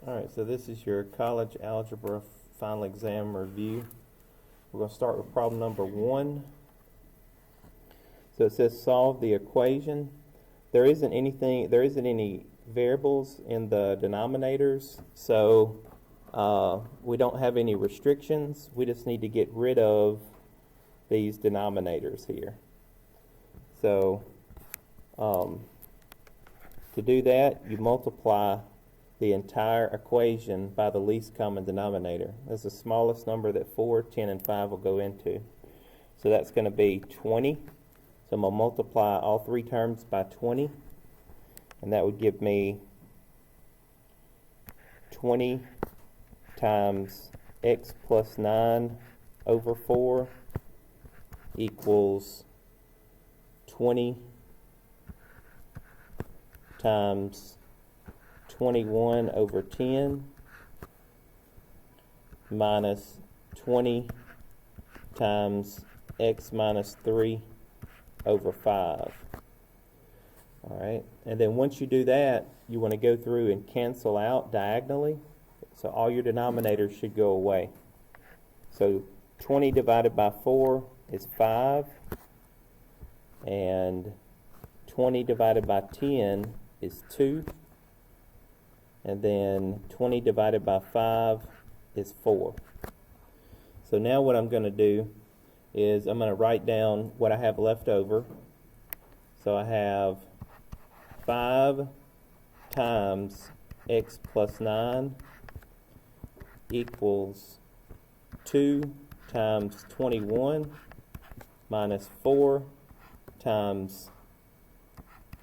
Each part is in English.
Alright, so this is your college algebra final exam review. We're going to start with problem number 1. So it says solve the equation. There isn't any variables in the denominators, so we don't have any restrictions. We just need to get rid of these denominators here. So to do that, you multiply the entire equation by the least common denominator. That's the smallest number that 4, 10, and 5 will go into. So that's going to be 20. So I'm going to multiply all three terms by 20, and that would give me 20 times x plus 9 over 4 equals 20 times 21 over 10 minus 20 times x minus 3 over 5. Alright, and then once you do that, you want to go through and cancel out diagonally. So all your denominators should go away. So 20 divided by 4 is 5, and 20 divided by 10 is 2. And then 20 divided by 5 is 4. So now what I'm going to do is I'm going to write down what I have left over. So I have 5 times x plus 9 equals 2 times 21 minus 4 times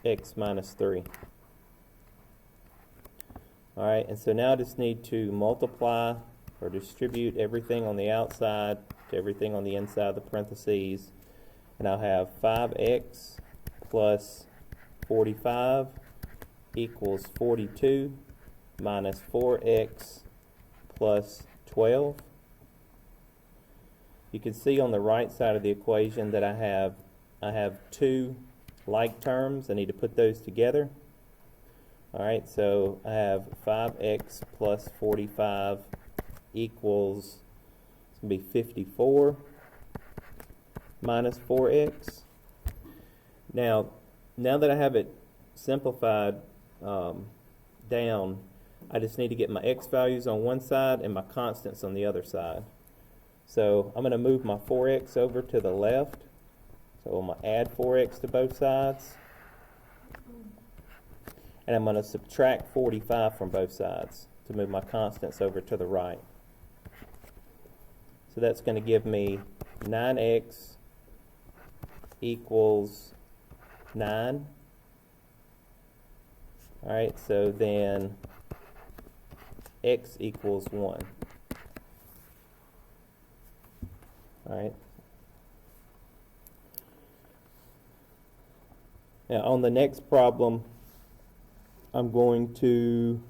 x minus 3. Alright, and so now I just need to multiply or distribute everything on the outside to everything on the inside of the parentheses. And I'll have 5x plus 45 equals 42 minus 4x plus 12. You can see on the right side of the equation that I have two like terms. I need to put those together. Alright, so I have 5x plus 45 equals, it's going to be 54 minus 4x. Now that I have it simplified down, I just need to get my x values on one side and my constants on the other side. So I'm going to move my 4x over to the left. So I'm going to add 4x to both sides. And I'm going to subtract 45 from both sides to move my constants over to the right. So that's going to give me 9x equals 9. Alright, so then x equals 1. Alright. Now on the next problem, I'm going to,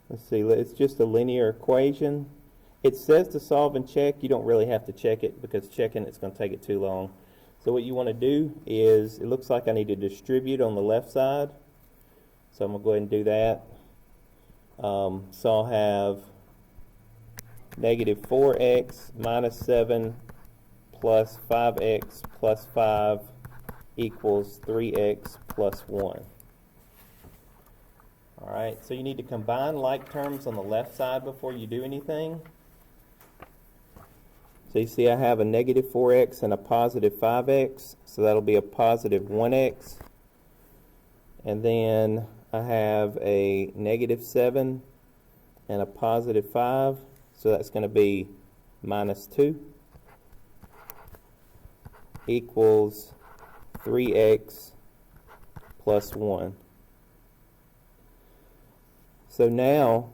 let's see, it's just a linear equation. It says to solve and check. You don't really have to check it because checking it's going to take it too long. So what you want to do is, it looks like I need to distribute on the left side. So I'm going to go ahead and do that. So I'll have negative 4x minus 7 plus 5x plus 5 equals 3x plus 1. Alright, so you need to combine like terms on the left side before you do anything. So you see I have a negative 4x and a positive 5x, so that'll be a positive 1x. And then I have a negative 7 and a positive 5, so that's going to be minus 2 equals 3x plus 1. So now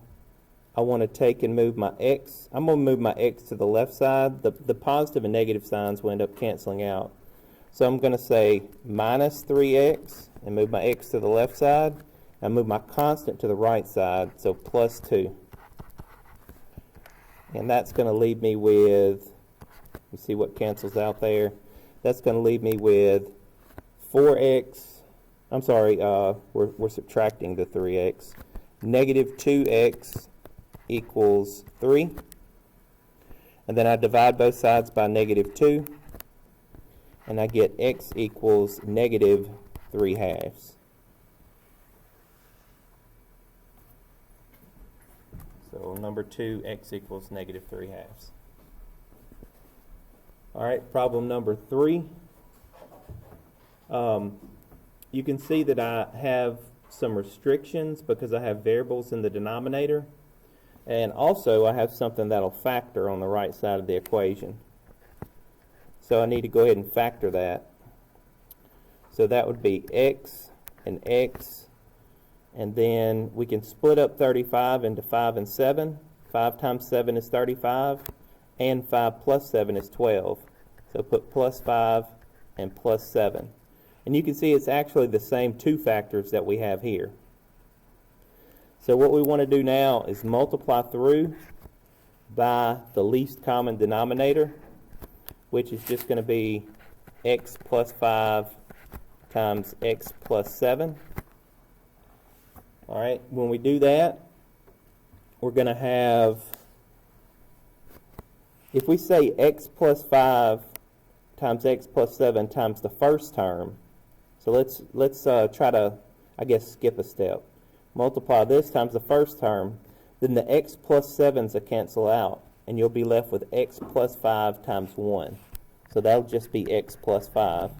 I want to take and move my x. I'm going to move my x to the left side. The positive and negative signs will end up canceling out. So I'm going to say minus 3x and move my x to the left side. And move my constant to the right side, so plus 2. And that's going to leave me with, you see what cancels out there? That's going to leave me with 4x. I'm sorry, we're subtracting the 3x. Negative 2x equals 3. And then I divide both sides by -2. And I get x equals -3/2. So number 2, x equals -3/2. All right, problem number 3. You can see that I have some restrictions because I have variables in the denominator. And also I have something that'll factor on the right side of the equation. So I need to go ahead and factor that. So that would be x, and then we can split up 35 into 5 and 7. 5 times 7 is 35, and 5 plus 7 is 12. So put plus 5 and plus 7. And you can see it's actually the same two factors that we have here. So what we want to do now is multiply through by the least common denominator, which is just going to be x plus 5 times x plus 7. All right, when we do that, we're going to have, if we say x plus 5 times x plus 7 times the first term, so let's try to, I guess, skip a step. Multiply this times the first term, then the x plus 7's will cancel out, and you'll be left with x plus 5 times 1. So that'll just be x plus 5.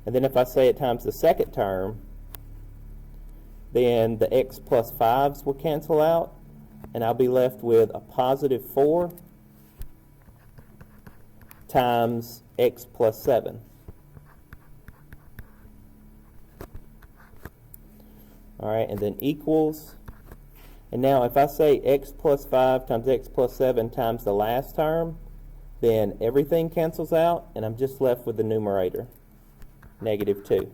And then if I say it times the second term, then the x plus 5's will cancel out, and I'll be left with a positive 4 times x plus 7. All right, and then equals. And now if I say x plus 5 times x plus 7 times the last term, then everything cancels out, and I'm just left with the numerator, -2.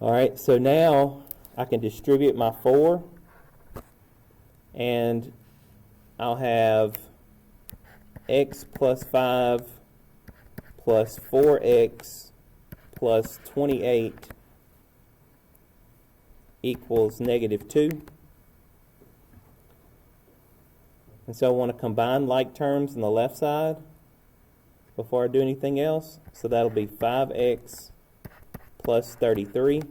All right, so now I can distribute my 4, and I'll have x plus 5 plus 4x plus 28 equals -2. And so I want to combine like terms on the left side before I do anything else. So that'll be 5x plus 33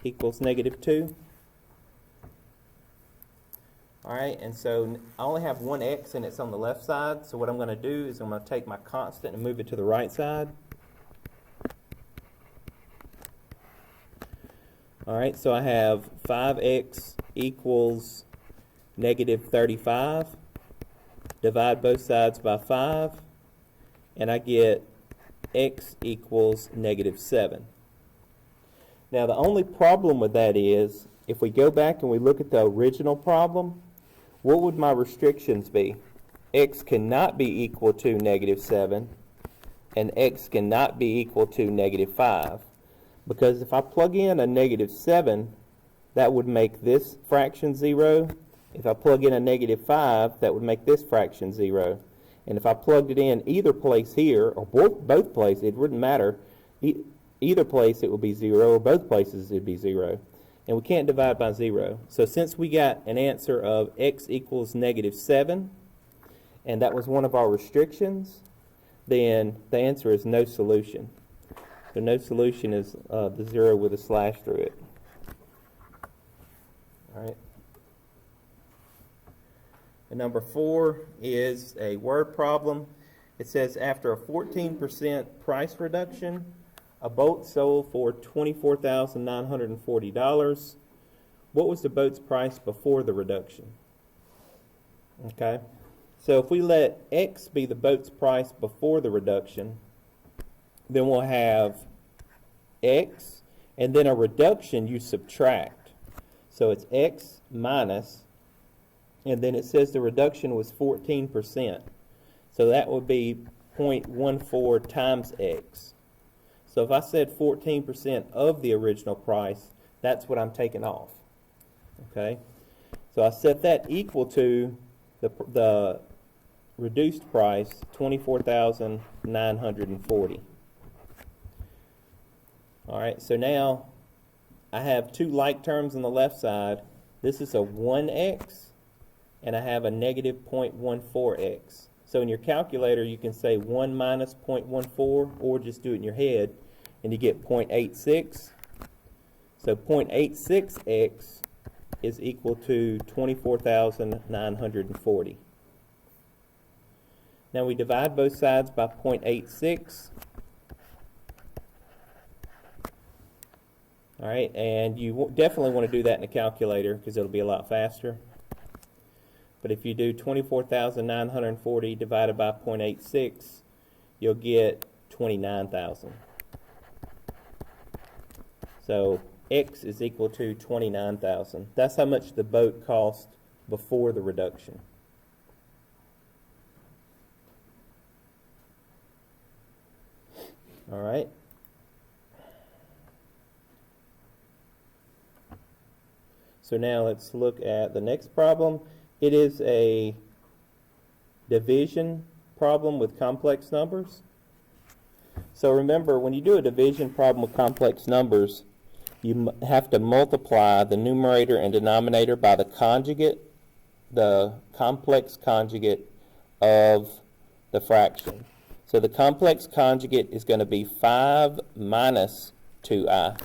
equals -2. All right, and so I only have one x and it's on the left side. So what I'm going to do is I'm going to take my constant and move it to the right side. All right, so I have 5x equals -35. Divide both sides by 5, and I get x equals -7. Now, the only problem with that is, if we go back and we look at the original problem, what would my restrictions be? X cannot be equal to -7, and x cannot be equal to -5. Because if I plug in a -7, that would make this fraction 0. If I plug in a -5, that would make this fraction 0. And if I plugged it in either place here, or both places, it wouldn't matter. Either place it would be 0, or both places it would be 0. And we can't divide by 0. So since we got an answer of x equals -7, and that was one of our restrictions, then the answer is no solution. So no solution is the 0 with a slash through it. All right. And number 4 is a word problem. It says, after a 14% price reduction, a boat sold for $24,940. What was the boat's price before the reduction? Okay. So if we let x be the boat's price before the reduction, then we'll have x, and then a reduction you subtract. So it's x minus, and then it says the reduction was 14%. So that would be 0.14 times x. So if I said 14% of the original price, that's what I'm taking off. Okay? So I set that equal to the reduced price, $24,940. All right, so now I have two like terms on the left side. This is a 1x, and I have a negative 0.14x. So in your calculator, you can say 1 minus 0.14, or just do it in your head, and you get 0.86. So 0.86x is equal to 24,940. Now we divide both sides by 0.86. All right, and you definitely want to do that in a calculator because it'll be a lot faster. But if you do 24,940 divided by 0.86, you'll get 29,000. So x is equal to 29,000. That's how much the boat cost before the reduction. All right. So now let's look at the next problem. It is a division problem with complex numbers. So remember, when you do a division problem with complex numbers, you have to multiply the numerator and denominator by the conjugate, the complex conjugate of the fraction. So the complex conjugate is going to be 5 minus 2i.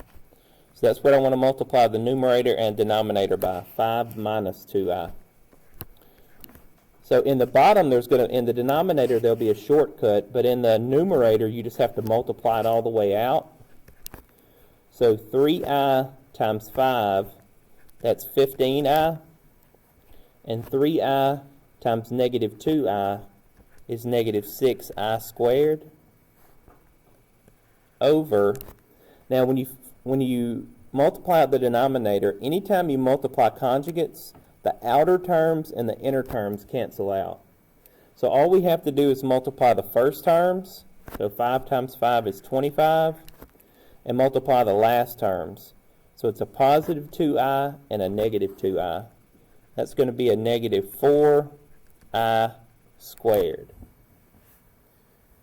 So that's what I want to multiply the numerator and denominator by, 5 minus 2i. So in the bottom, in the denominator, there'll be a shortcut, but in the numerator, you just have to multiply it all the way out. So 3i times 5, that's 15i, and 3i times negative 2i is negative 6i squared, over, now when you multiply the denominator, anytime you multiply conjugates, the outer terms and the inner terms cancel out. So all we have to do is multiply the first terms, so 5 times 5 is 25, and multiply the last terms. So it's a positive 2i and a negative 2i. That's going to be a negative 4i squared.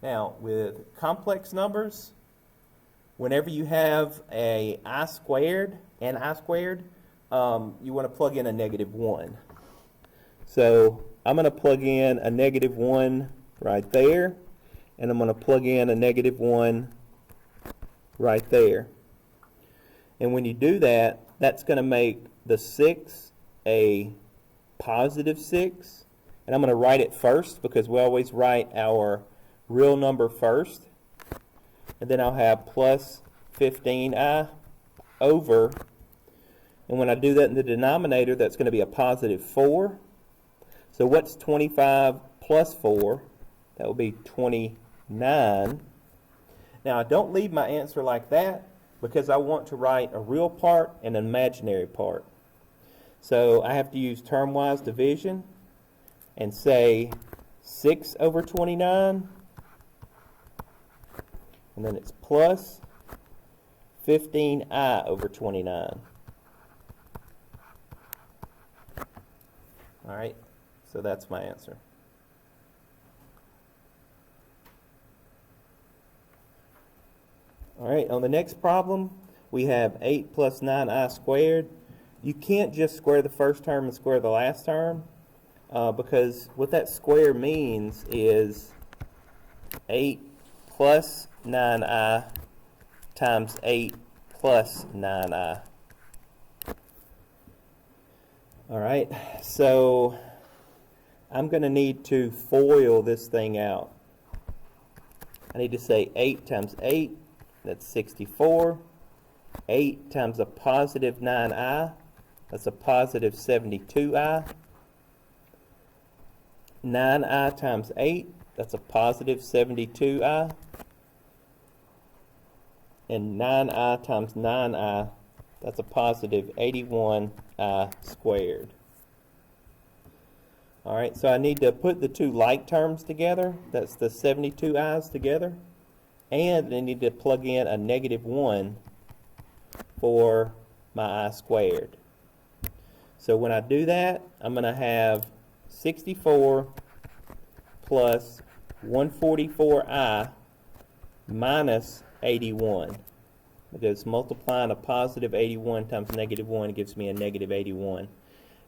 Now, with complex numbers, whenever you have a I squared, you want to plug in a negative 1. So I'm going to plug in a negative 1 right there, and I'm going to plug in a negative 1 right there. And when you do that, that's going to make the 6 a positive 6. And I'm going to write it first because we always write our real number first. And then I'll have plus 15i over, and when I do that in the denominator, that's going to be a positive 4. So what's 25 plus 4? That will be 29. Now I don't leave my answer like that because I want to write a real part and an imaginary part. So I have to use termwise division and say 6 over 29, and then it's plus 15i over 29. All right, so that's my answer. All right, on the next problem, we have 8 plus 9i squared. You can't just square the first term and square the last term, because what that square means is 8 plus 9i times 8 plus 9i. All right, so I'm going to need to FOIL this thing out. I need to say 8 times 8, that's 64. 8 times a positive 9i, that's a positive 72i. 9i times 8, that's a positive 72i. And 9i times 9i, that's a positive 81i squared. All right, so I need to put the two like terms together. That's the 72i's together. And I need to plug in a negative 1 for my I squared. So when I do that, I'm going to have 64 plus 144i minus 81. Because multiplying a positive 81 times negative 1 gives me a negative 81.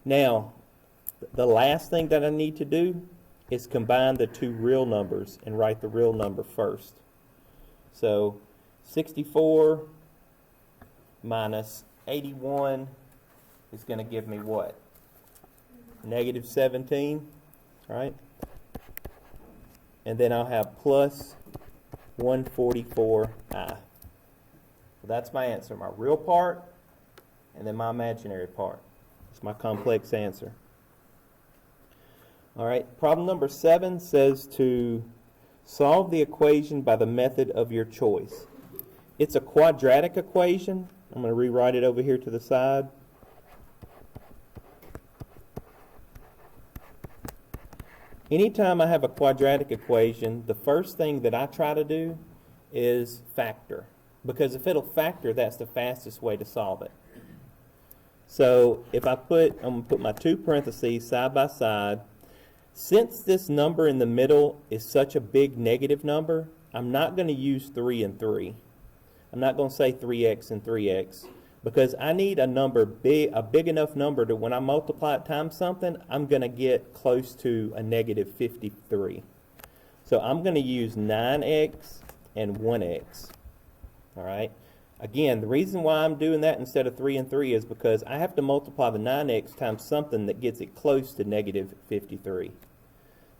Now, the last thing that I need to do is combine the two real numbers and write the real number first. So 64 minus 81 is going to give me what? Negative 17, right? And then I'll have plus 144i. So that's my answer, my real part, and then my imaginary part. It's my complex answer. All right, problem number 7 says to solve the equation by the method of your choice. It's a quadratic equation. I'm going to rewrite it over here to the side. Anytime I have a quadratic equation, the first thing that I try to do is factor. Because if it'll factor, that's the fastest way to solve it. So if I'm going to put my two parentheses side by side. Since this number in the middle is such a big negative number, I'm not going to use 3 and 3. I'm not going to say 3x and 3x, because I need a big enough number to, when I multiply it times something, I'm going to get close to a negative 53. So I'm going to use 9x and 1x. All right. Again, the reason why I'm doing that instead of 3 and 3 is because I have to multiply the 9x times something that gets it close to negative 53.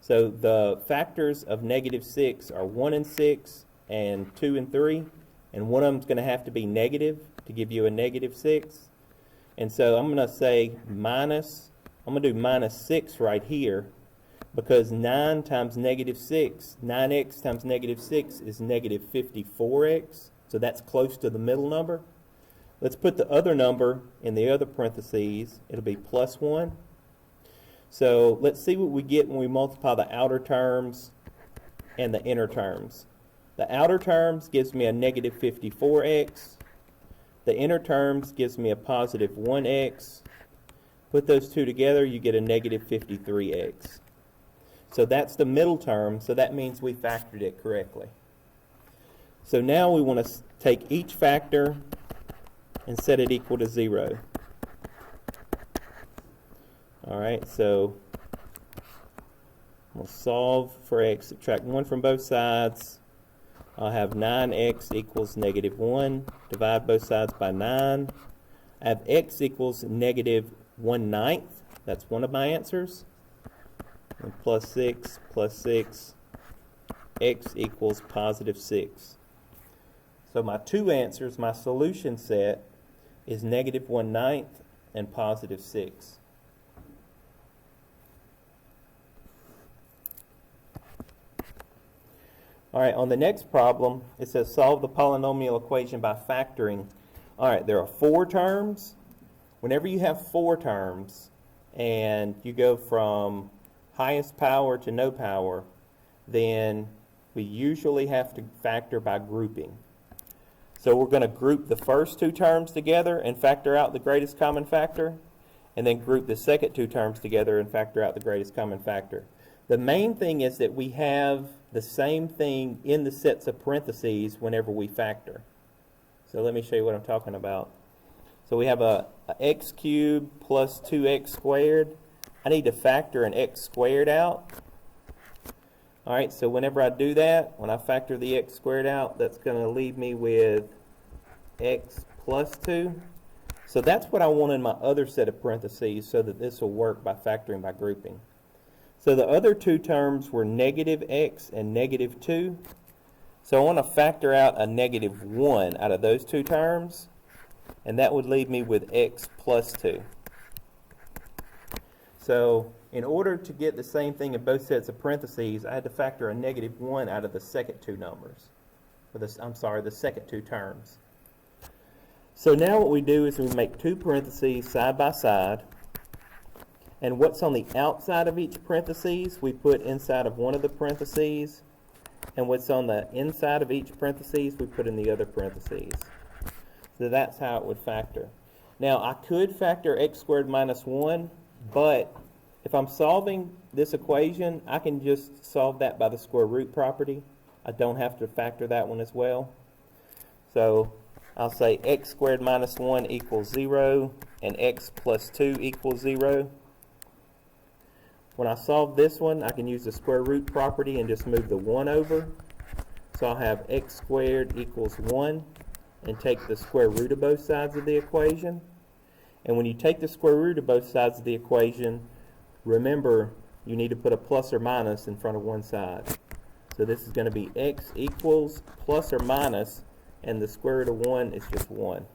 So the factors of negative 6 are 1 and 6 and 2 and 3. And one of them is going to have to be negative to give you a negative 6. And so I'm going to say I'm going to do minus 6 right here, because 9 times negative 6, 9x times negative 6 is negative 54x. So that's close to the middle number. Let's put the other number in the other parentheses. It'll be plus 1. So let's see what we get when we multiply the outer terms and the inner terms. The outer terms gives me a negative 54x. The inner terms gives me a positive 1x. Put those two together, you get a negative 53x. So that's the middle term, so that means we factored it correctly. So now we want to take each factor and set it equal to 0. All right, so we'll solve for x, subtract 1 from both sides. I'll have 9x equals negative 1. Divide both sides by 9. I have x equals negative 1/9. That's one of my answers. And plus 6, x equals positive 6. So my two answers, my solution set, is negative 1/9 and positive 6. All right, on the next problem, it says solve the polynomial equation by factoring. All right, there are 4 terms. Whenever you have 4 terms and you go from highest power to no power, then we usually have to factor by grouping. So we're going to group the first 2 terms together and factor out the greatest common factor, and then group the second 2 terms together and factor out the greatest common factor. The main thing is that we have the same thing in the sets of parentheses whenever we factor. So let me show you what I'm talking about. So we have a x cubed plus 2x squared. I need to factor an x squared out. All right, so whenever I do that, when I factor the x squared out, that's going to leave me with x plus 2. So that's what I want in my other set of parentheses, so that this will work by factoring by grouping. So the other 2 terms were negative x and negative 2. So I want to factor out a negative 1 out of those 2 terms, and that would leave me with x plus 2. So in order to get the same thing in both sets of parentheses, I had to factor a negative 1 out of the second 2 numbers. The second 2 terms. So now what we do is we make 2 parentheses side by side, and what's on the outside of each parentheses we put inside of one of the parentheses, and what's on the inside of each parentheses we put in the other parentheses. So that's how it would factor. Now I could factor x squared minus 1, but if I'm solving this equation, I can just solve that by the square root property. I don't have to factor that one as well. So I'll say x squared minus 1 equals 0, and x plus 2 equals 0. When I solve this one, I can use the square root property and just move the 1 over. So I'll have x squared equals 1, and take the square root of both sides of the equation. And when you take the square root of both sides of the equation, remember you need to put a plus or minus in front of one side. So this is going to be x equals plus or minus, and the square root of 1 is just 1.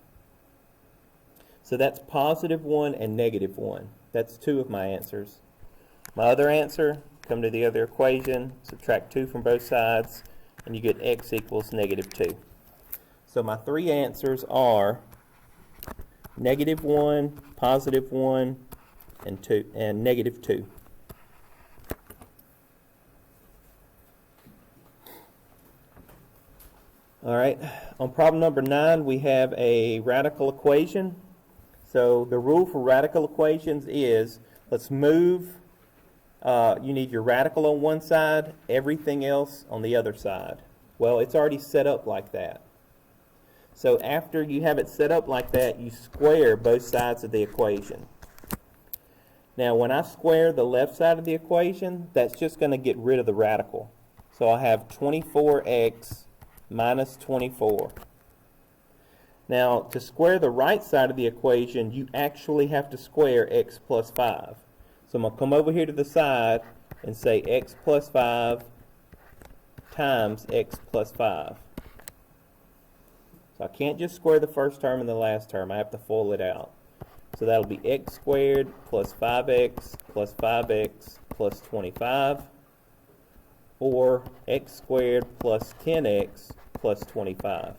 So that's positive 1 and negative 1. That's two of my answers. My other answer, come to the other equation, subtract 2 from both sides, and you get x equals negative 2. So my three answers are negative 1, positive 1, and negative 2. All right, on problem number 9, we have a radical equation. So the rule for radical equations is, let's move, you need your radical on one side, everything else on the other side. Well, it's already set up like that. So after you have it set up like that, you square both sides of the equation. Now when I square the left side of the equation, that's just going to get rid of the radical. So I'll have 24x minus 24. Now to square the right side of the equation, you actually have to square x plus 5. So I'm going to come over here to the side and say x plus 5 times x plus 5. So I can't just square the first term and the last term. I have to FOIL it out. So that'll be x squared plus 5x plus 5x plus 25, or x squared plus 10x plus 25.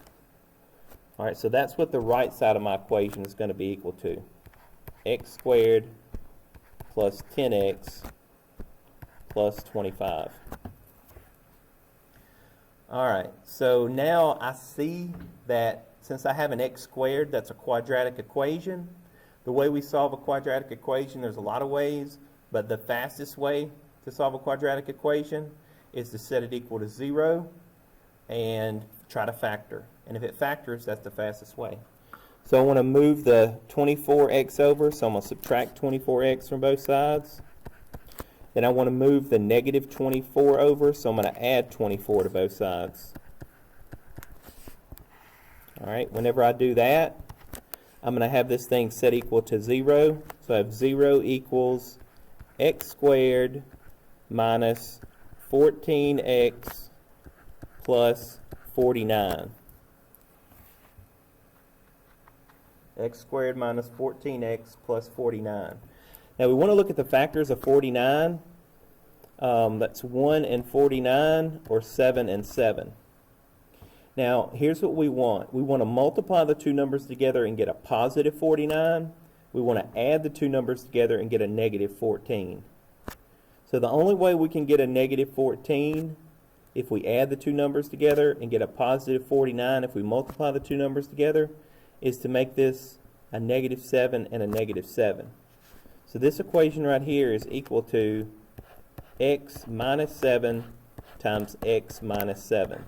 All right, so that's what the right side of my equation is going to be equal to. X squared plus 10x plus 25. All right, so now I see that since I have an x squared, that's a quadratic equation. The way we solve a quadratic equation, there's a lot of ways, but the fastest way to solve a quadratic equation is to set it equal to 0 and try to factor. And if it factors, that's the fastest way. So I want to move the 24x over, so I'm going to subtract 24x from both sides. Then I want to move the negative 24 over, so I'm going to add 24 to both sides. All right, whenever I do that, I'm going to have this thing set equal to 0. So I have 0 equals x squared minus 14x plus 49. X squared minus 14x plus 49. Now we want to look at the factors of 49. That's 1 and 49, or 7 and 7. Now here's what we want. We want to multiply the two numbers together and get a positive 49. We want to add the two numbers together and get a negative 14. So the only way we can get a negative 14 if we add the two numbers together, and get a positive 49 if we multiply the two numbers together, is to make this a negative 7 and a negative 7. So this equation right here is equal to x minus 7 times x minus 7.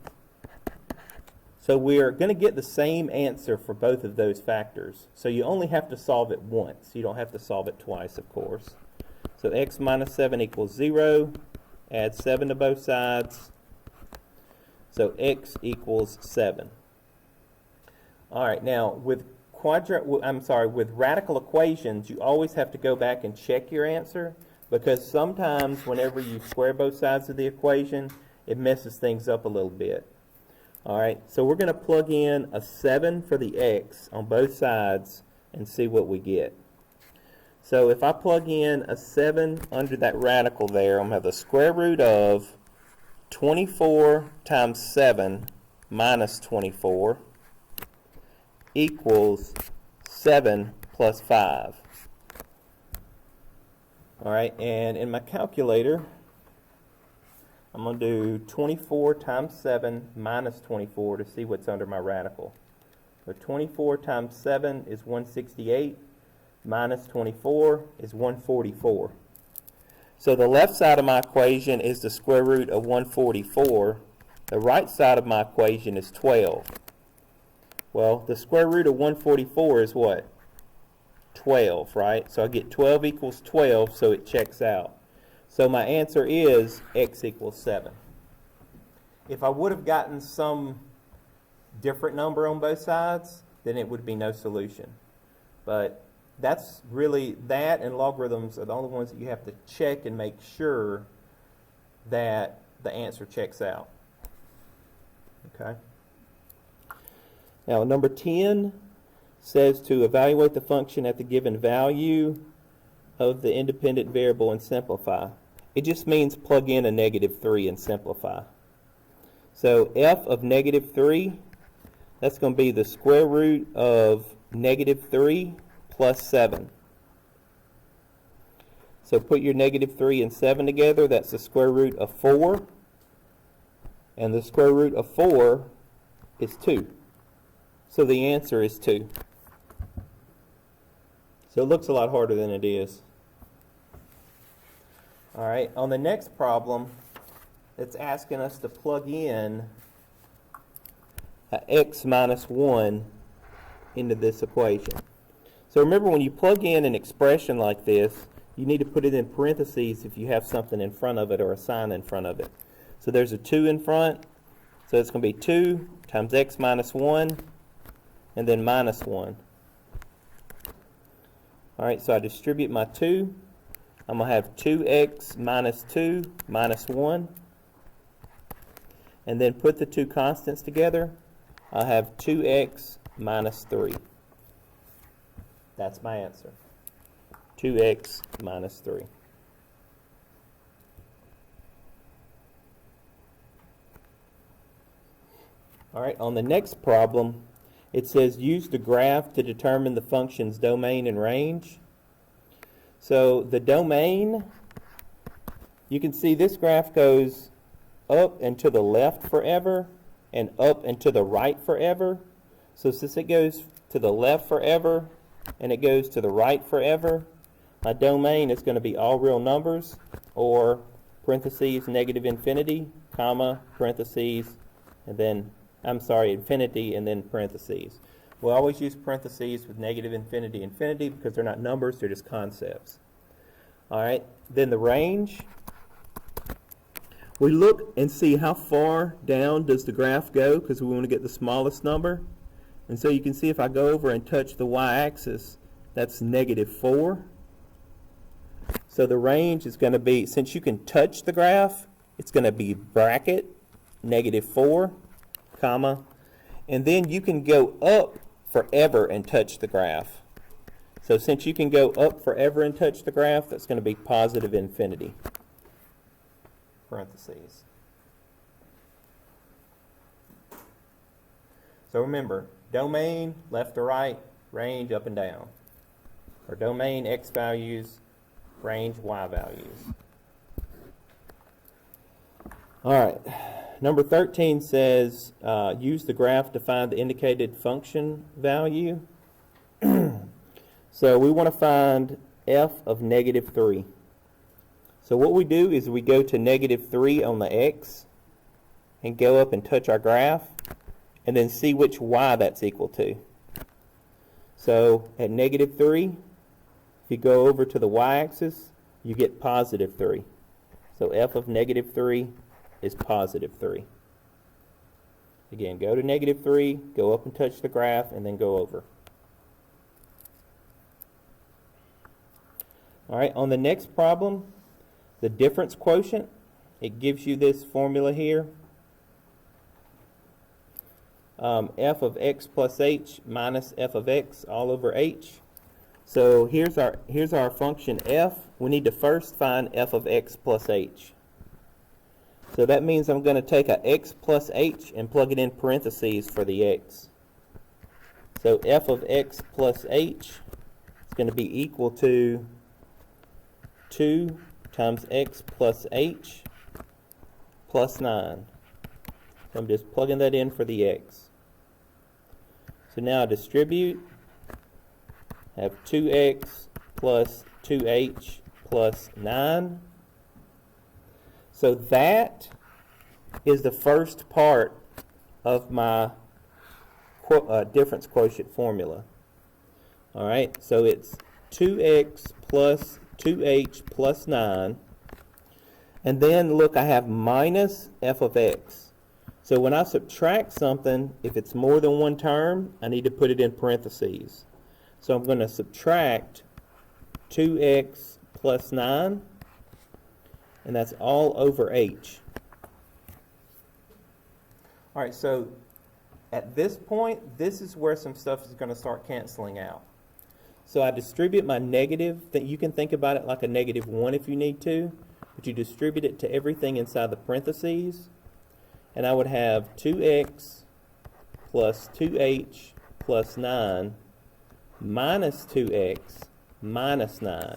So we're going to get the same answer for both of those factors. So you only have to solve it once. You don't have to solve it twice, of course. So x minus 7 equals 0. Add 7 to both sides. So x equals 7. All right, now with radical equations, you always have to go back and check your answer, because sometimes whenever you square both sides of the equation, it messes things up a little bit. All right, so we're going to plug in a 7 for the x on both sides and see what we get. So if I plug in a 7 under that radical there, I'm going to have the square root of 24 times 7 minus 24 equals 7 plus 5. All right, and in my calculator, I'm going to do 24 times 7 minus 24 to see what's under my radical. So 24 times 7 is 168, minus 24 is 144. So the left side of my equation is the square root of 144. The right side of my equation is 12. Well, the square root of 144 is what? 12, right? So I get 12 equals 12, so it checks out. So my answer is x equals 7. If I would have gotten some different number on both sides, then it would be no solution. But that's really, that and logarithms are the only ones that you have to check and make sure that the answer checks out. Okay? Now, number 10 says to evaluate the function at the given value of the independent variable and simplify. It just means plug in a -3 and simplify. So f of -3, that's going to be the square root of -3 plus 7. So put your -3 and 7 together, that's the square root of 4. And the square root of 4 is 2. So the answer is 2. So it looks a lot harder than it is. All right, on the next problem, it's asking us to plug in x minus 1 into this equation. So remember, when you plug in an expression like this, you need to put it in parentheses if you have something in front of it or a sign in front of it. So there's a 2 in front, so it's going to be 2 times x minus 1, and then minus 1. All right, so I distribute my 2. I'm going to have 2x minus 2 minus 1. And then put the two constants together. I'll have 2x minus 3. That's my answer. 2x minus 3. All right, on the next problem, it says use the graph to determine the function's domain and range. So the domain, you can see this graph goes up and to the left forever and up and to the right forever. So since it goes to the left forever and it goes to the right forever, my domain is going to be all real numbers, or parentheses negative infinity, comma, parentheses, and then, infinity and then parentheses. We'll always use parentheses with negative infinity, infinity, because they're not numbers, they're just concepts. All right, then the range. We look and see how far down does the graph go, because we want to get the smallest number. And so you can see if I go over and touch the y-axis, that's -4. So the range is going to be, since you can touch the graph, it's going to be bracket -4, comma, and then you can go up forever and touch the graph. So since you can go up forever and touch the graph, that's going to be positive infinity, parentheses. So remember, domain left to right, range up and down. Or domain x values, range y values. All right. Number 13 says use the graph to find the indicated function value. So we want to find f of -3. So what we do is we go to -3 on the x and go up and touch our graph and then see which y that's equal to. So at -3, if you go over to the y-axis, you get +3. So f of -3 is +3. Again, go to -3, go up and touch the graph, and then go over. All right, on the next problem, the difference quotient, it gives you this formula here. F of x plus h minus f of x all over h. So here's our function f. We need to first find f of x plus h. So that means I'm going to take a x plus h and plug it in parentheses for the x. So f of x plus h is going to be equal to 2 times x plus h plus 9. So I'm just plugging that in for the x. So now I distribute. I have 2x plus 2h plus 9. So that is the first part of my difference quotient formula. All right, so it's 2x plus 2h plus 9. And then, look, I have minus f of x. So when I subtract something, if it's more than one term, I need to put it in parentheses. So I'm going to subtract 2x plus 9, and that's all over h. All right, so at this point, this is where some stuff is going to start canceling out. So I distribute my negative. You can think about it like a -1 if you need to, but you distribute it to everything inside the parentheses. And I would have 2x plus 2h plus 9 minus 2x minus 9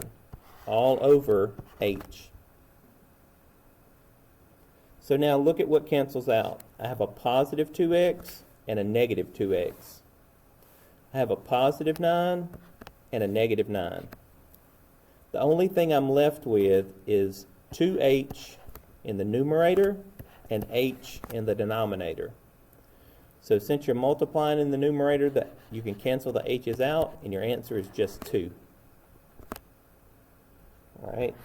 all over h. So now look at what cancels out. I have a positive 2x and a negative 2x. I have a positive 9 and a negative 9. The only thing I'm left with is 2h in the numerator and h in the denominator. So since you're multiplying in the numerator, you can cancel the h's out, and your answer is just 2. All right,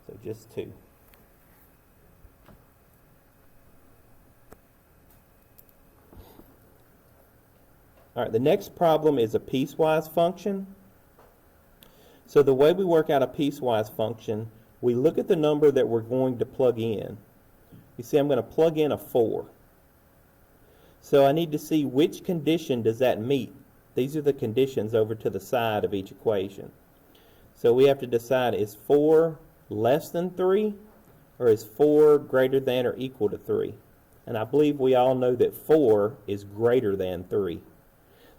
so just 2. All right, the next problem is a piecewise function. So the way we work out a piecewise function, we look at the number that we're going to plug in. You see, I'm going to plug in a 4. So I need to see which condition does that meet. These are the conditions over to the side of each equation. So we have to decide, is 4 less than 3, or is 4 greater than or equal to 3? And I believe we all know that 4 is greater than 3.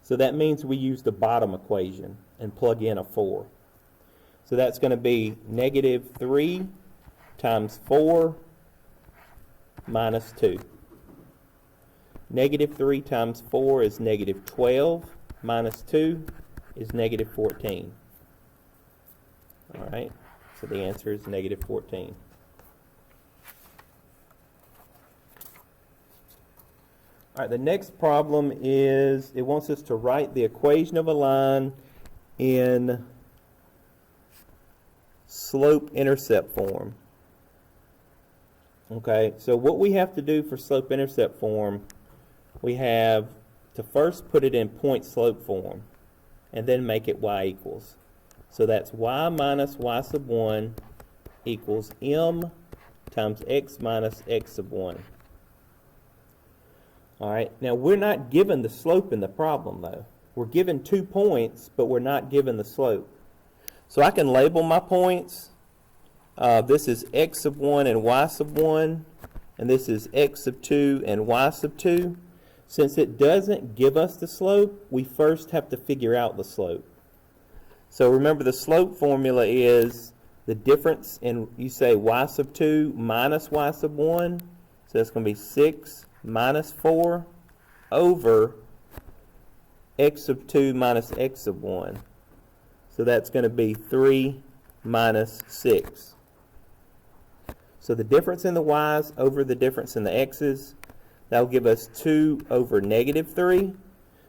So that means we use the bottom equation and plug in a 4. So that's going to be -3 times 4 minus 2. -3 times 4 is -12, minus 2 is -14. All right, so the answer is -14. All right, the next problem is it wants us to write the equation of a line in slope-intercept form. Okay, so what we have to do for slope-intercept form, we have to first put it in point-slope form and then make it y equals. So that's y minus y sub 1 equals m times x minus x sub 1. All right, now we're not given the slope in the problem though. We're given 2 points, but we're not given the slope. So I can label my points. This is x sub 1 and y sub 1, and this is x sub 2 and y sub 2. Since it doesn't give us the slope, we first have to figure out the slope. So remember, the slope formula is the difference in, you say y sub 2 minus y sub 1. So that's going to be 6 minus 4 over x sub 2 minus x sub 1. So that's going to be 3 minus 6. So the difference in the y's over the difference in the x's, that will give us 2 over -3.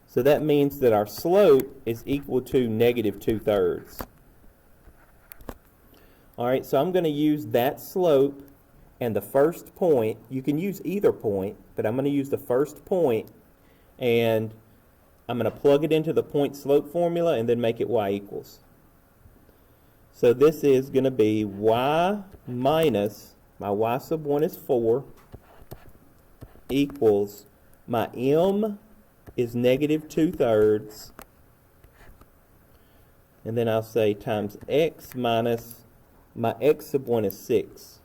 So that means that our slope is equal to -2/3. All right, so I'm going to use that slope and the first point. You can use either point, but I'm going to use the first point, and I'm going to plug it into the point slope formula and then make it y equals. So this is going to be y minus, my y sub 1 is 4, equals my m is -2/3, and then I'll say times x minus, my x sub 1 is 6.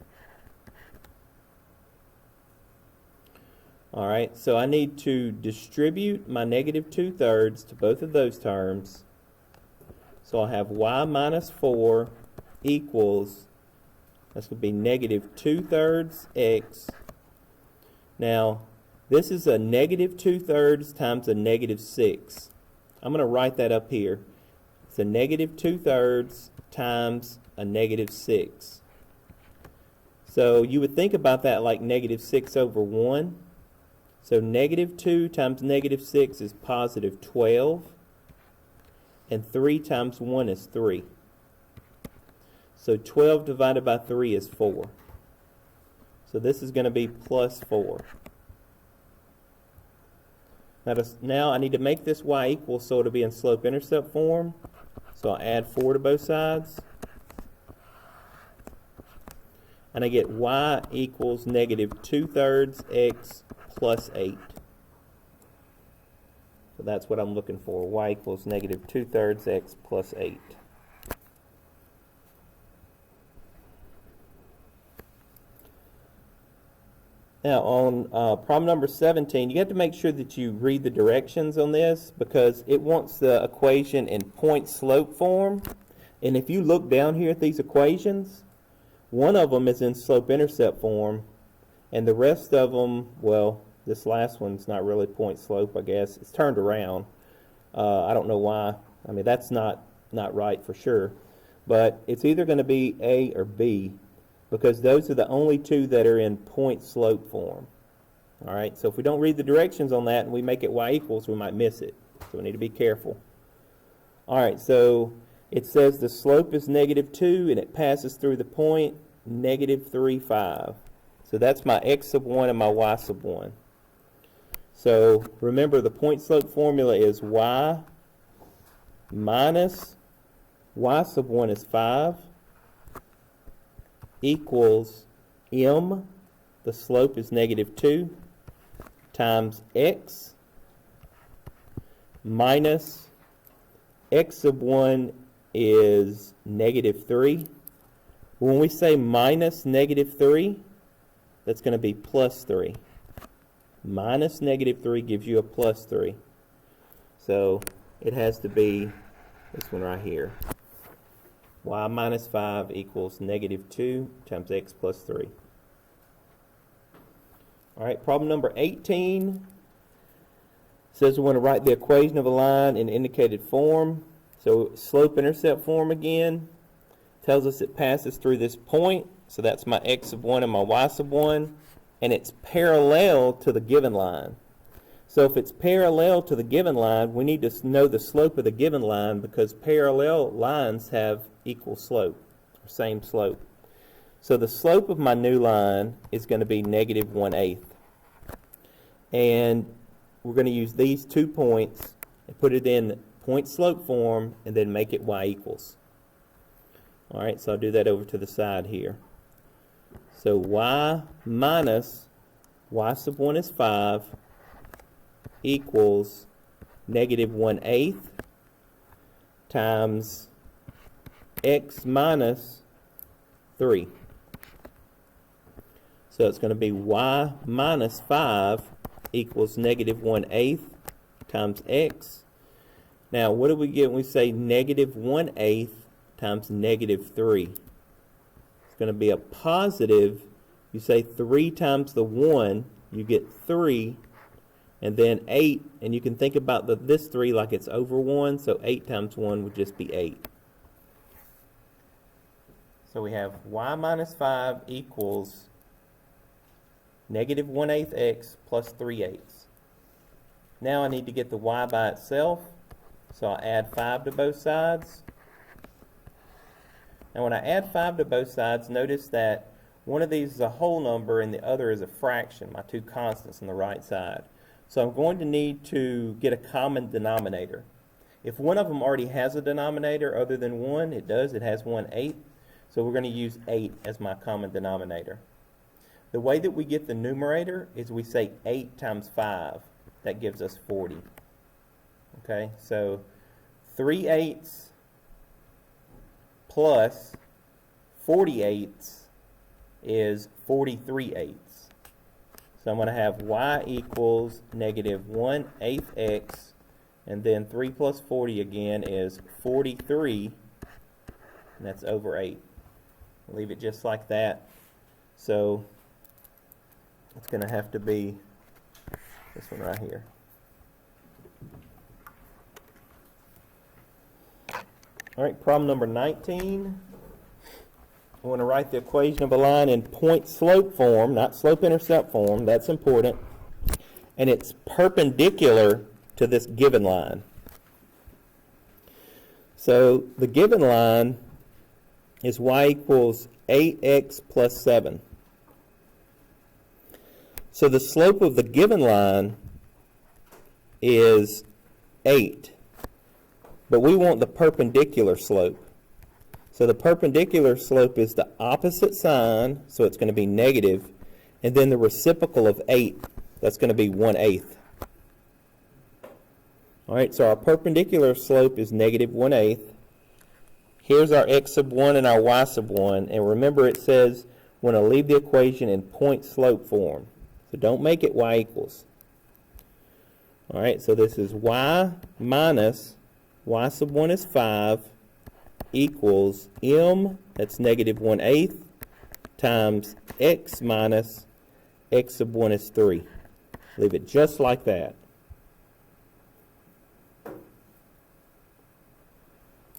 All right, so I need to distribute my -2/3 to both of those terms. So I'll have y minus 4 equals, that's going to be -2/3 x. Now, this is a -2/3 times a -6. I'm going to write that up here. It's a -2/3 times a -6. So you would think about that like -6 over 1. So negative 2 times negative 6 is positive 12. And 3 times 1 is 3. So 12 divided by 3 is 4. So this is going to be plus 4. Now I need to make this y equal so it'll be in slope-intercept form. So I'll add 4 to both sides. And I get y equals negative 2/3 x plus 8. So that's what I'm looking for. Y equals negative 2/3 x plus 8. Now on problem number 17, you have to make sure that you read the directions on this because it wants the equation in point-slope form. And if you look down here at these equations, one of them is in slope-intercept form, and the rest of them, well, this last one's not really point-slope, I guess. It's turned around. I don't know why. I mean, that's not right for sure. But it's either going to be A or B, because those are the only two that are in point-slope form. All right, so if we don't read the directions on that and we make it y equals, we might miss it. So we need to be careful. All right, so it says the slope is negative 2 and it passes through the point negative 3, 5. So that's my x sub 1 and my y sub 1. So remember the point-slope formula is y minus y sub 1 is 5 equals m, the slope is negative 2, times x minus x sub 1 is negative 3. When we say minus negative 3, that's going to be plus 3. Minus negative 3 gives you a plus 3. So it has to be this one right here. Y minus 5 equals negative 2 times x plus 3. All right, problem number 18 says we want to write the equation of a line in indicated form. So slope-intercept form again. Tells us it passes through this point. So that's my x sub 1 and my y sub 1. And it's parallel to the given line. So if it's parallel to the given line, we need to know the slope of the given line because parallel lines have equal slope, or same slope. So the slope of my new line is going to be negative 1/8. And we're going to use these 2 points and put it in point-slope form and then make it y equals. All right, so I'll do that over to the side here. So y minus y sub 1 is 5 equals negative 1/8 times x minus 3. So it's going to be y minus 5 equals negative 1/8 times x. Now what do we get when we say negative 1/8 times negative 3? It's going to be a positive. You say 3 times the 1, you get 3, and then 8, and you can think about this 3 like it's over 1, so 8 times 1 would just be 8. So we have y minus 5 equals negative 1/8 x plus 3/8. Now I need to get the y by itself, so I add 5 to both sides. Now when I add 5 to both sides, notice that one of these is a whole number and the other is a fraction, my two constants on the right side. So I'm going to need to get a common denominator. If one of them already has a denominator other than 1, it does, it has 1/8. So we're going to use 8 as my common denominator. The way that we get the numerator is we say 8 times 5. That gives us 40. Okay, so 3/8 plus 48 is 43/8. So I'm going to have y equals negative 1/8 x, and then 3 plus 40 again is 43, and that's over 8. Leave it just like that. So it's going to have to be this one right here. All right, problem number 19. I want to write the equation of a line in point-slope form, not slope-intercept form. That's important. and it's perpendicular to this given line. So the given line is y equals 8x plus 7. So the slope of the given line is 8, but we want the perpendicular slope. So the perpendicular slope is the opposite sign, so it's going to be negative, and then the reciprocal of 8, that's going to be 1/8. All right, so our perpendicular slope is negative 1/8. Here's our x sub 1 and our y sub 1, and remember it says we're going to leave the equation in point slope form. So don't make it y equals. All right, so this is y minus y sub 1 is 5 equals m, that's negative 1/8, times x minus x sub 1 is 3. Leave it just like that.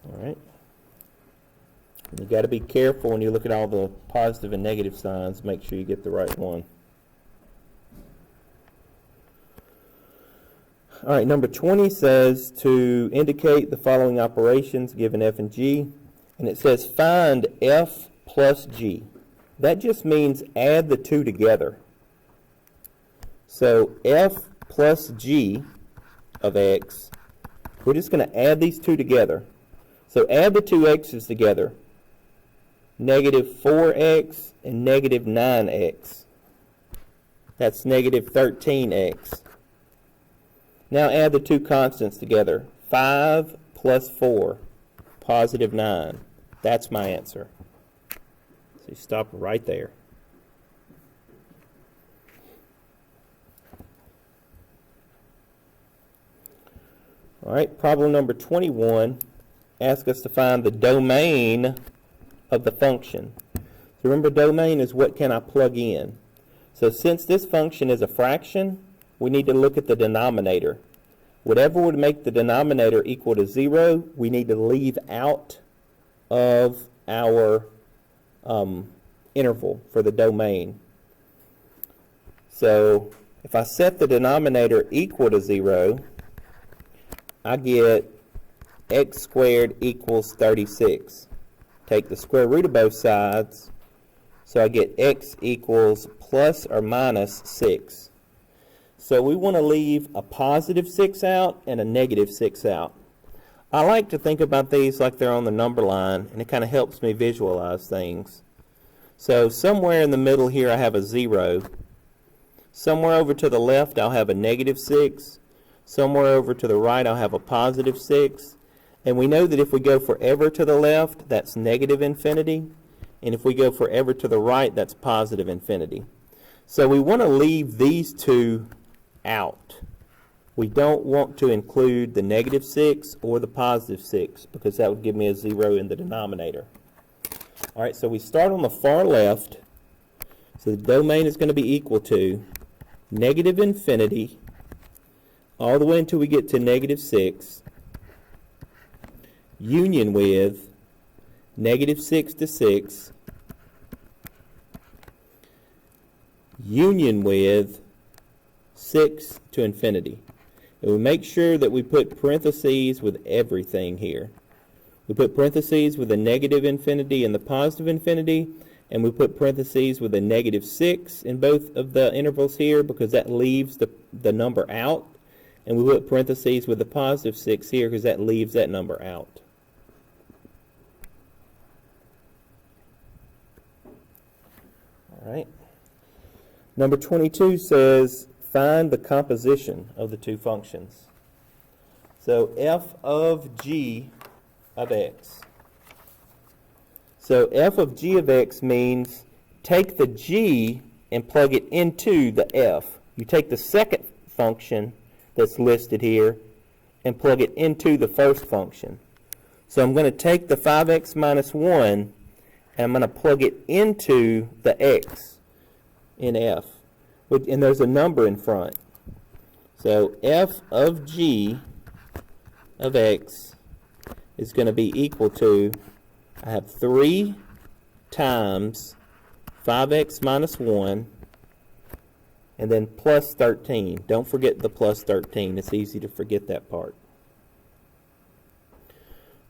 All right. You got to be careful when you look at all the positive and negative signs. Make sure you get the right one. All right, number 20 says to indicate the following operations given f and g, and it says find f plus g. That just means add the two together. So f plus g of x, we're just going to add these two together. So add the two x's together, negative 4x and negative 9x. That's negative 13x. Now add the two constants together, 5 plus 4, positive 9. That's my answer. So you stop right there. All right, problem number 21 asks us to find the domain of the function. So remember, domain is what can I plug in. So since this function is a fraction, we need to look at the denominator. Whatever would make the denominator equal to 0, we need to leave out of our interval for the domain. So if I set the denominator equal to 0, I get x squared equals 36. Take the square root of both sides, so I get x equals plus or minus 6. So we want to leave a positive 6 out and a negative 6 out. I like to think about these like they're on the number line, and it kind of helps me visualize things. So somewhere in the middle here I have a 0. Somewhere over to the left I'll have a negative 6. Somewhere over to the right I'll have a positive 6. And we know that if we go forever to the left, that's negative infinity. And if we go forever to the right, that's positive infinity. So we want to leave these two out. We don't want to include the negative 6 or the positive 6 because that would give me a 0 in the denominator. All right, so we start on the far left. So the domain is going to be equal to negative infinity all the way until we get to negative 6, union with negative 6 to 6, union with 6 to infinity. And we make sure that we put parentheses with everything here. We put parentheses with the negative infinity and the positive infinity, and we put parentheses with a negative 6 in both of the intervals here because that leaves the number out. And we put parentheses with the positive 6 here because that leaves that number out. All right. Number 22 says, find the composition of the two functions. So f of g of x. So f of g of x means take the g and plug it into the f. You take the second function that's listed here and plug it into the first function. So I'm going to take the 5x minus 1 and I'm going to plug it into the x in f. And there's a number in front. So f of g of x is going to be equal to, I have 3 times 5x minus 1 and then plus 13. Don't forget the plus 13. It's easy to forget that part.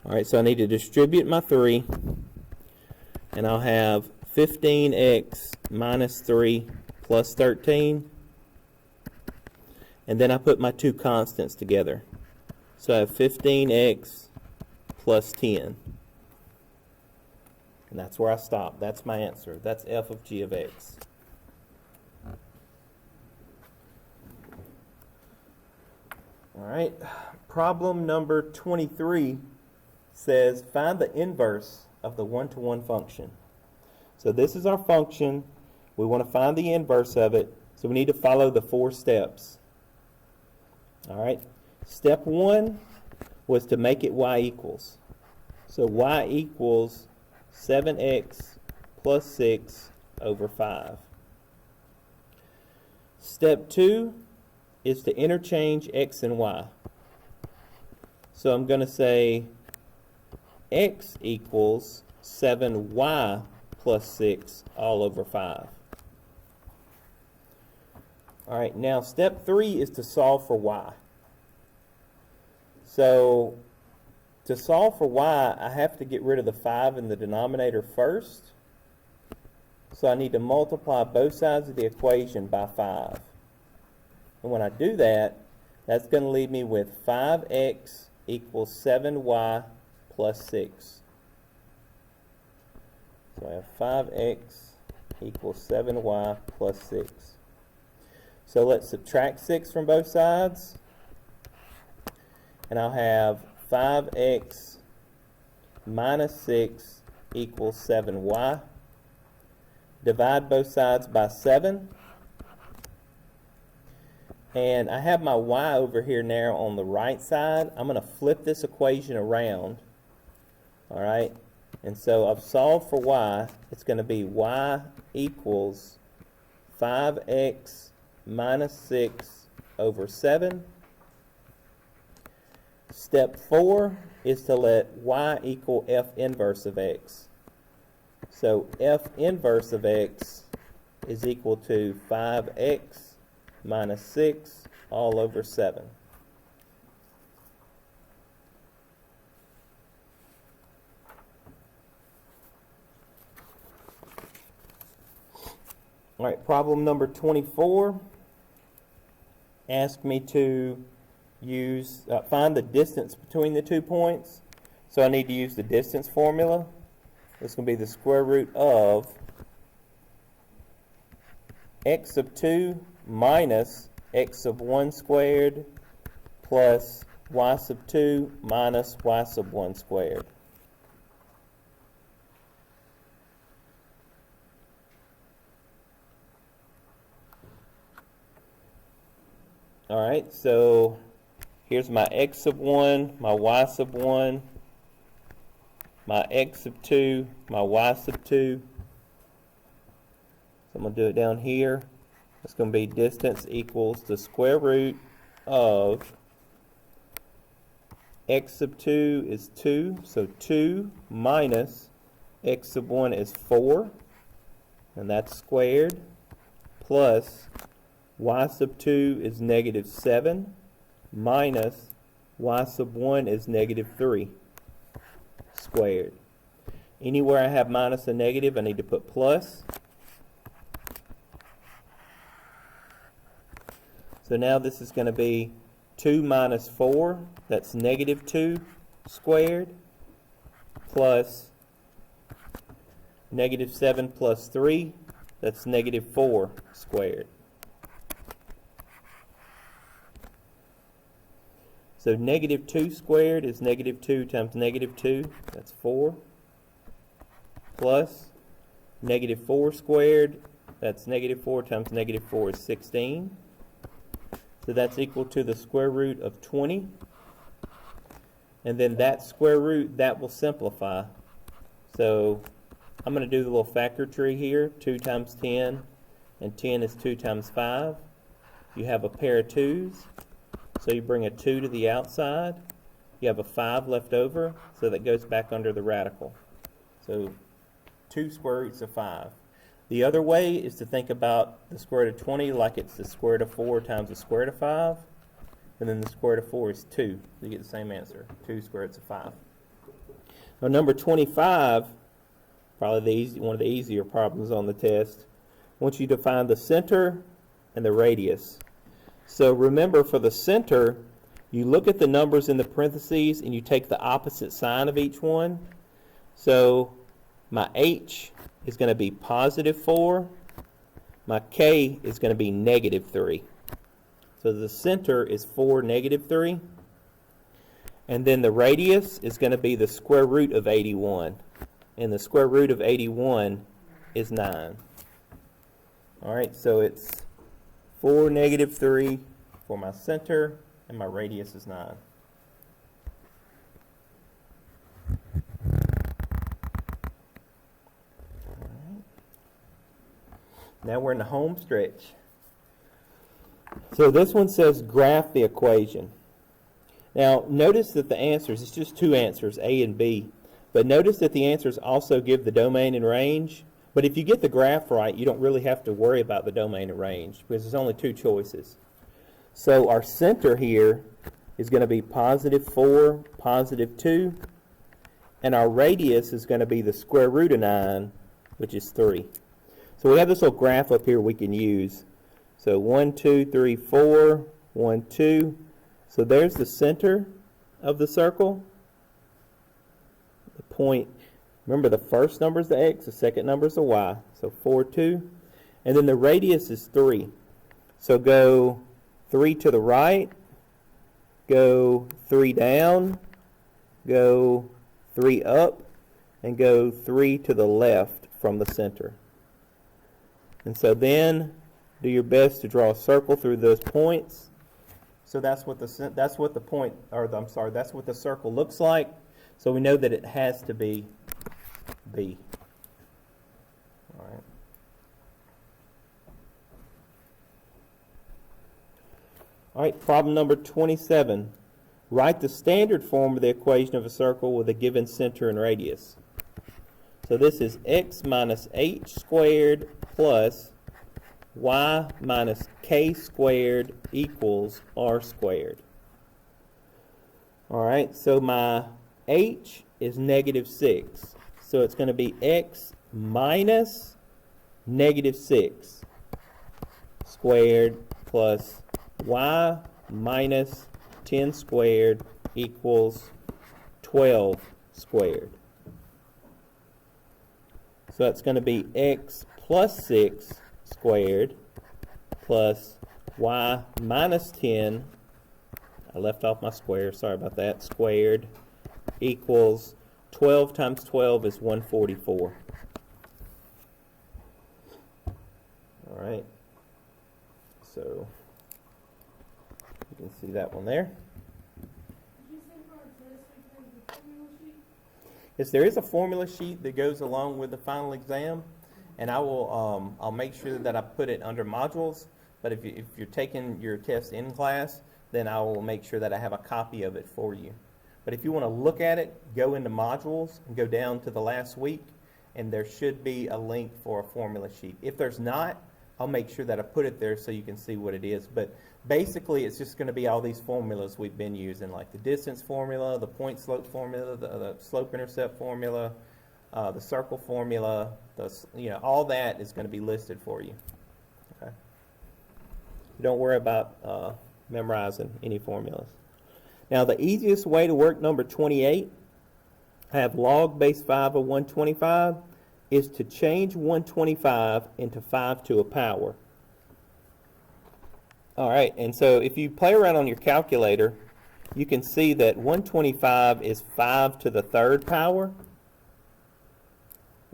Alright, so I need to distribute my 3, and I'll have 15x minus 3 plus 13, and then I put my two constants together. So I have 15x plus 10. And that's where I stop. That's my answer. That's f of g of x. Alright, problem number 23 says find the inverse of the one-to-one function. So this is our function. We want to find the inverse of it. So we need to follow the 4 steps. Alright, step 1 was to make it y equals. So y equals 7x plus 6 over 5. Step 2 is to interchange x and y. So I'm going to say x equals 7y plus 6 all over 5. Alright, now step 3 is to solve for y. So to solve for y, I have to get rid of the 5 in the denominator first. So I need to multiply both sides of the equation by 5. And when I do that, that's going to leave me with 5x equals 7y plus 6. So I have 5x equals 7y plus 6. So let's subtract 6 from both sides. And I'll have 5x minus 6 equals 7y. Divide both sides by 7. And I have my y over here now on the right side. I'm going to flip this equation around. Alright? And so I've solved for y. It's going to be y equals 5x minus 6 over 7. Step 4 is to let y equal f inverse of x. So f inverse of x is equal to 5x minus 6 all over 7. All right, problem number 24 asked me to find the distance between the 2 points. So I need to use the distance formula. It's going to be the square root of x sub 2 minus x sub 1 squared plus y sub 2 minus y sub 1 squared. Alright, so here's my x sub 1, my y sub 1, my x sub 2, my y sub 2. So I'm going to do it down here. It's going to be distance equals the square root of x sub 2 is 2, so 2 minus x sub 1 is 4, and that's squared, plus y sub 2 is negative 7, minus y sub 1 is negative 3, squared. Anywhere I have minus a negative, I need to put plus. So now this is going to be 2 minus 4, that's negative 2 squared, plus negative 7 plus 3, that's negative 4 squared. So negative 2 squared is negative 2 times negative 2, that's 4, plus negative 4 squared, that's negative 4 times negative 4 is 16. So that's equal to the square root of 20. And then that square root, that will simplify. So I'm going to do the little factor tree here. 2 times 10, and 10 is 2 times 5. You have a pair of 2's. So you bring a 2 to the outside. You have a 5 left over, so that goes back under the radical. So 2 square roots of 5. The other way is to think about the square root of 20 like it's the square root of 4 times the square root of 5. And then the square root of 4 is 2. You get the same answer, 2 square roots of 5. Now number 25, probably one of the easier problems on the test, wants you to find the center and the radius. So remember, for the center, you look at the numbers in the parentheses and you take the opposite sign of each one. So my h is going to be positive 4. My k is going to be negative 3. So the center is 4, negative 3. And then the radius is going to be the square root of 81. And the square root of 81 is 9. All right, so it's 4, negative 3 for my center, and my radius is 9. All right. Now we're in the home stretch. So this one says graph the equation. Now notice that the answers, it's just two answers, A and B, but notice that the answers also give the domain and range. But if you get the graph right, you don't really have to worry about the domain and range because there's only two choices. So our center here is going to be positive 4, positive 2, and our radius is going to be the square root of 9, which is 3. So we have this little graph up here we can use. So 1, 2, 3, 4, 1, 2. So there's the center of the circle. The point, remember the first number is the x, the second number is the y. So 4, 2. And then the radius is 3. So go 3 to the right, go 3 down, go 3 up, and go 3 to the left from the center. And so then do your best to draw a circle through those points. So that's what the circle looks like. So we know that it has to be B. All right. All right, problem number 27. Write the standard form of the equation of a circle with a given center and radius. So this is x minus h squared plus y minus k squared equals r squared. All right, so my h is negative 6. So it's going to be x minus negative 6 squared plus y minus 10 squared equals 12 squared. So that's going to be x plus 6 squared plus y minus 10, I left off my square, sorry about that, squared equals 12 times 12 is 144. All right, so you can see that one there. Yes, there is a formula sheet that goes along with the final exam, and I will I'll make sure that I put it under modules. But if you're taking your test in class, then I will make sure that I have a copy of it for you. But if you want to look at it, go into modules and go down to the last week, and there should be a link for a formula sheet. If there's not, I'll make sure that I put it there so you can see what it is. But basically, it's just going to be all these formulas we've been using, like the distance formula, the point slope formula, the slope intercept formula, the circle formula, all that is going to be listed for you. Okay. Don't worry about memorizing any formulas. Now, the easiest way to work number 28, have log base 5 of 125, is to change 125 into 5 to a power. All right, and so if you play around on your calculator, you can see that 125 is 5 to the third power.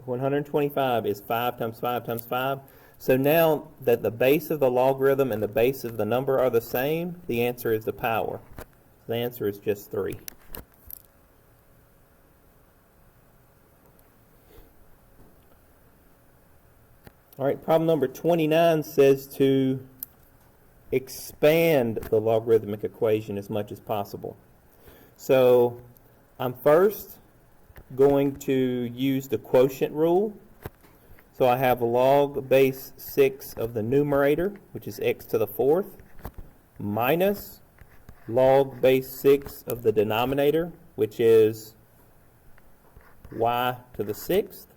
125 is 5 times 5 times 5. So now that the base of the logarithm and the base of the number are the same, the answer is the power. The answer is just 3. All right, problem number 29 says to expand the logarithmic equation as much as possible. So I'm first going to use the quotient rule. So I have log base 6 of the numerator, which is x to the 4th, minus log base 6 of the denominator, which is y to the 6th.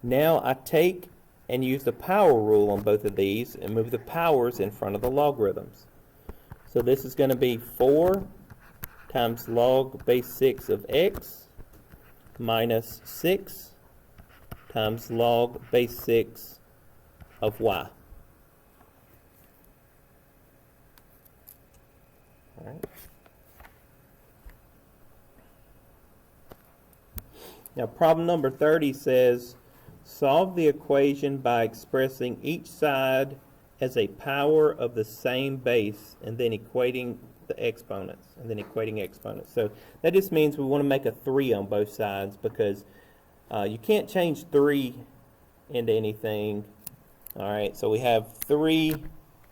Now I take and use the power rule on both of these and move the powers in front of the logarithms. So this is going to be 4 times log base 6 of x minus 6 times log base 6 of y. All right. Now problem number 30 says, solve the equation by expressing each side as a power of the same base and then equating the exponents. So that just means we want to make a 3 on both sides, because you can't change 3 into anything. All right, so we have 3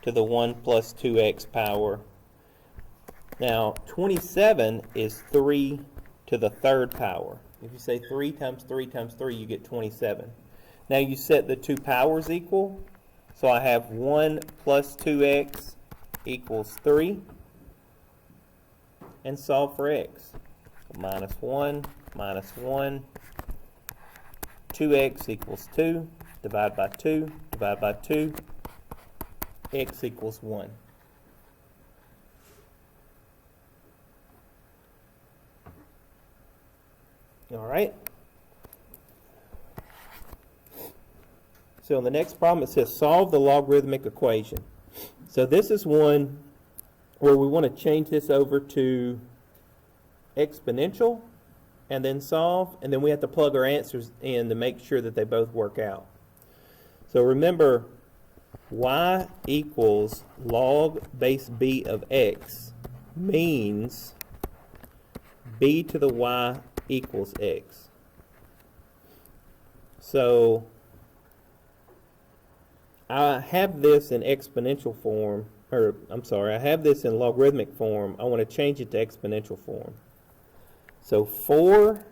to the 1 plus 2x power. Now 27 is 3 to the 3rd power. If you say 3 times 3 times 3, you get 27. Now you set the two powers equal. So I have 1 plus 2x equals 3. And solve for x. So minus 1, 2x equals 2, divide by 2, x equals 1. All right. So in the next problem, it says solve the logarithmic equation. So this is one where we want to change this over to exponential and then solve, and then we have to plug our answers in to make sure that they both work out. So remember, y equals log base b of x means b to the y equals x. So I have this in exponential form, or I'm sorry, I have this in logarithmic form. I want to change it to exponential form. So 4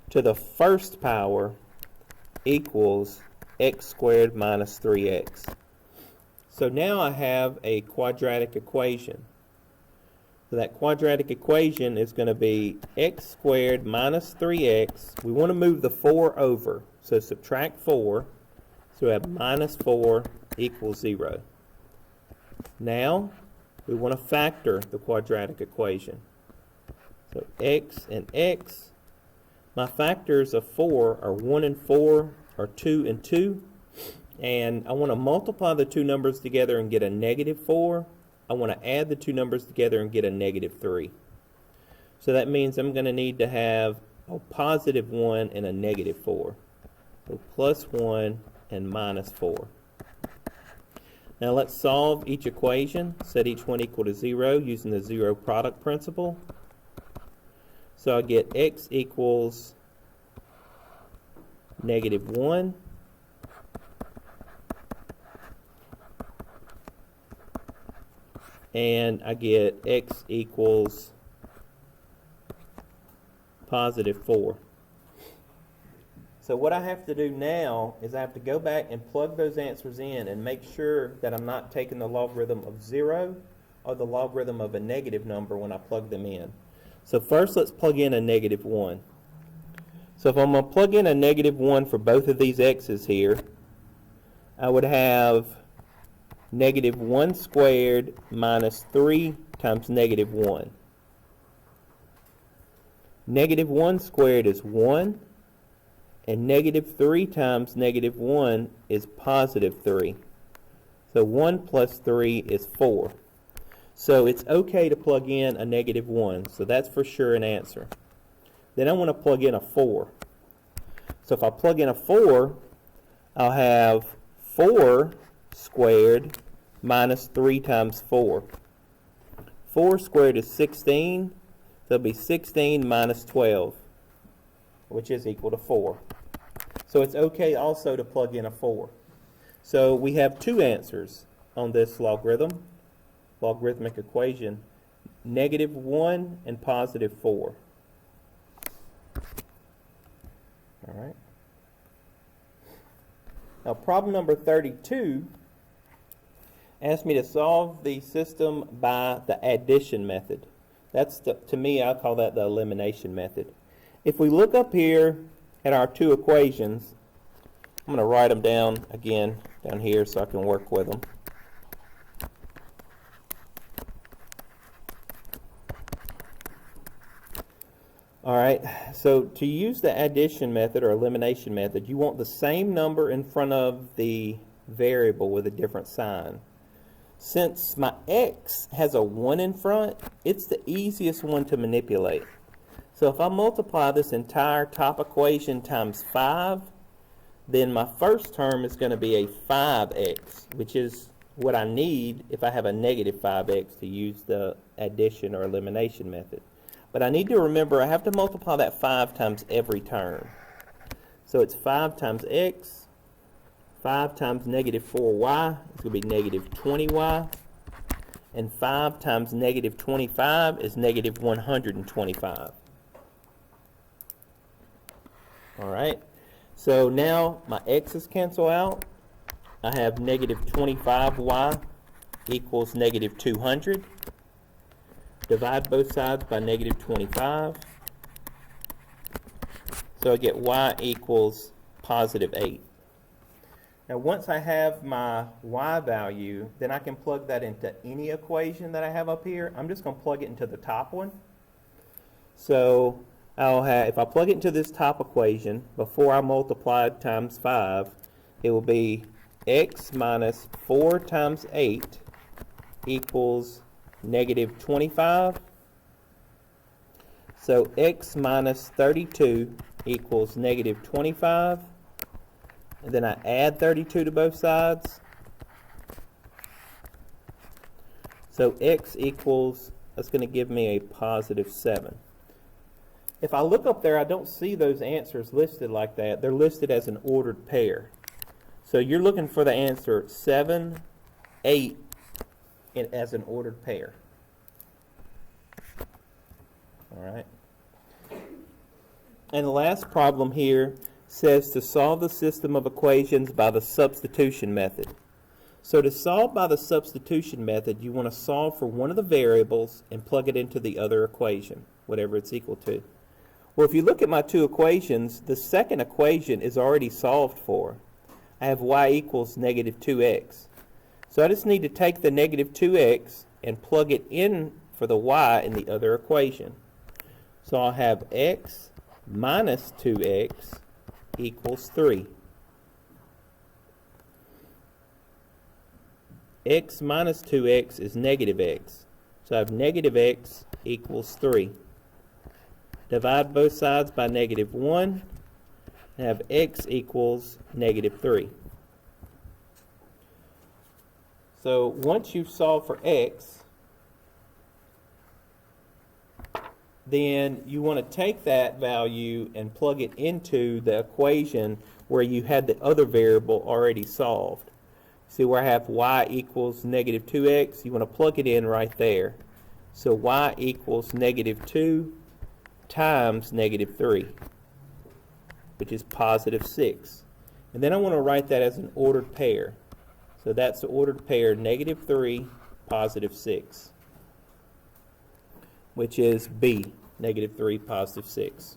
to the 1st power equals x squared minus 3x. So now I have a quadratic equation. So that quadratic equation is going to be x squared minus 3x. We want to move the 4 over, so subtract 4. So we have minus 4 equals 0. Now we want to factor the quadratic equation. So x and x. My factors of 4 are 1 and 4, or 2 and 2. And I want to multiply the two numbers together and get a negative 4. I want to add the two numbers together and get a negative 3. So that means I'm going to need to have a positive 1 and a negative 4. So plus 1 and minus 4. Now let's solve each equation, set each one equal to 0 using the zero product principle. So I get x equals negative 1 and I get x equals positive 4. So what I have to do now is I have to go back and plug those answers in and make sure that I'm not taking the logarithm of 0 or the logarithm of a negative number when I plug them in. So first let's plug in a negative 1. So if I'm going to plug in a negative 1 for both of these x's here, I would have negative 1 squared minus 3 times negative 1. Negative 1 squared is 1, and negative 3 times negative 1 is positive 3. So 1 plus 3 is 4. So it's okay to plug in a negative 1, so that's for sure an answer. Then I want to plug in a 4. So if I plug in a 4, I'll have 4 squared minus 3 times 4. 4 squared is 16, so it'll be 16 minus 12, which is equal to 4. So it's okay also to plug in a 4. So we have two answers on this logarithmic equation, negative 1 and positive 4. All right. Now problem number 32 asks me to solve the system by the addition method. That's to me, I call that the elimination method. If we look up here at our two equations, I'm going to write them down again down here so I can work with them. Alright, so to use the addition method or elimination method, you want the same number in front of the variable with a different sign. Since my x has a 1 in front, it's the easiest one to manipulate. So if I multiply this entire top equation times 5, then my first term is going to be a 5x, which is what I need if I have a negative 5x to use the addition or elimination method. But I need to remember I have to multiply that 5 times every term. So it's 5 times x, 5 times negative 4y, it's going to be negative 20y, and 5 times negative 25 is negative 125. Alright, so now my x's cancel out. I have negative 25y equals negative 200. Divide both sides by negative 25. So I get y equals positive 8. Now once I have my y value, then I can plug that into any equation that I have up here. I'm just going to plug it into the top one. So I'll have, if I plug it into this top equation, before I multiply times 5, it will be x minus 4 times 8 equals negative 25. So x minus 32 equals negative 25. And then I add 32 to both sides. So x equals, that's going to give me a positive 7. If I look up there, I don't see those answers listed like that. They're listed as an ordered pair. So you're looking for the answer 7, 8 as an ordered pair. All right. And the last problem here says to solve the system of equations by the substitution method. So to solve by the substitution method, you want to solve for one of the variables and plug it into the other equation, whatever it's equal to. Well, if you look at my two equations, the second equation is already solved for. I have y equals negative 2x. So I just need to take the negative 2x and plug it in for the y in the other equation. So I'll have x minus 2x equals 3. X minus 2x is negative x. So I have negative x equals 3. Divide both sides by negative 1 and have x equals negative 3. So once you've solved for x, then you want to take that value and plug it into the equation where you had the other variable already solved. See where I have y equals negative 2x? You want to plug it in right there. So y equals negative 2 times negative 3, which is positive 6. And then I want to write that as an ordered pair. So that's the ordered pair negative 3, positive 6, which is B, negative 3, positive 6.